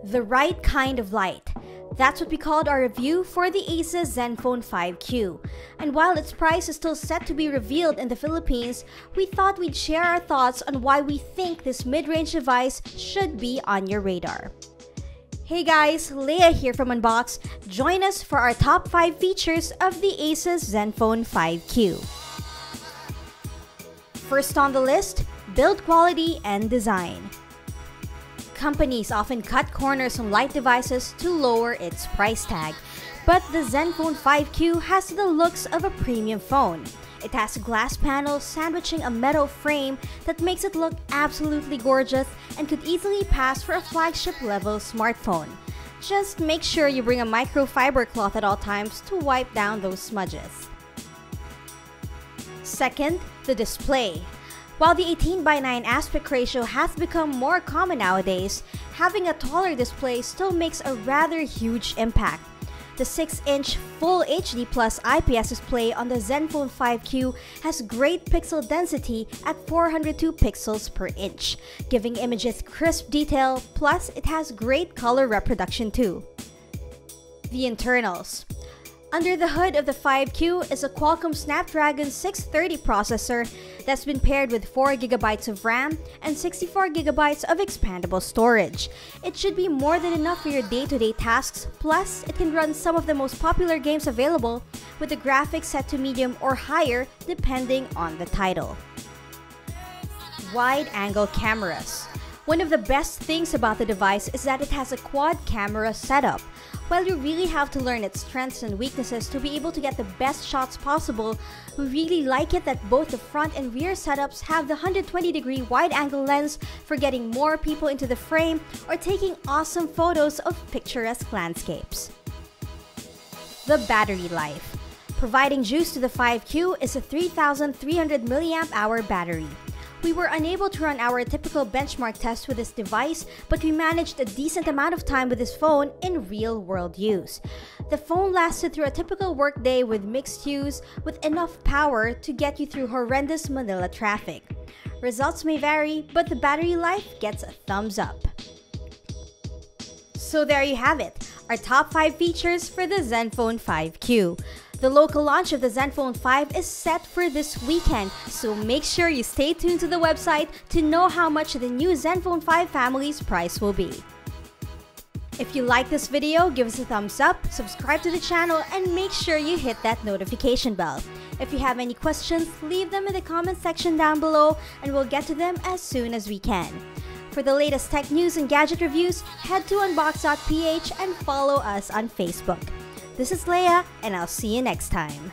The right kind of light. That's what we called our review for the Asus Zenfone 5Q. And while its price is still set to be revealed in the Philippines, we thought we'd share our thoughts on why we think this mid-range device should be on your radar. Hey guys, Leia here from Unbox. Join us for our top 5 features of the Asus Zenfone 5Q. First on the list, build quality and design. Companies often cut corners on light devices to lower its price tag, but the Zenfone 5Q has the looks of a premium phone. It has glass panels sandwiching a metal frame that makes it look absolutely gorgeous and could easily pass for a flagship level smartphone. Just make sure you bring a microfiber cloth at all times to wipe down those smudges. Second, the display. While the 18:9 aspect ratio has become more common nowadays, having a taller display still makes a rather huge impact. The 6-inch Full HD Plus IPS display on the Zenfone 5Q has great pixel density at 402 pixels per inch, giving images crisp detail, plus it has great color reproduction too. The internals. Under the hood of the 5Q is a Qualcomm Snapdragon 630 processor that's been paired with 4GB of RAM and 64GB of expandable storage. It should be more than enough for your day-to-day tasks, plus it can run some of the most popular games available with the graphics set to medium or higher depending on the title. Wide-angle cameras. One of the best things about the device is that it has a quad camera setup. While you really have to learn its strengths and weaknesses to be able to get the best shots possible, we really like it that both the front and rear setups have the 120-degree wide-angle lens for getting more people into the frame or taking awesome photos of picturesque landscapes. The battery life. Providing juice to the 5Q is a 3,300 mAh battery. We were unable to run our typical benchmark test with this device, but we managed a decent amount of time with this phone in real-world use. The phone lasted through a typical workday with mixed use with enough power to get you through horrendous Manila traffic. Results may vary, but the battery life gets a thumbs up. So there you have it, our top 5 features for the Zenfone 5Q. The local launch of the Zenfone 5 is set for this weekend, so make sure you stay tuned to the website to know how much the new Zenfone 5 family's price will be. If you like this video, give us a thumbs up, subscribe to the channel, and make sure you hit that notification bell. If you have any questions, leave them in the comment section down below and we'll get to them as soon as we can. For the latest tech news and gadget reviews, head to unbox.ph and follow us on Facebook. This is Leia, and I'll see you next time.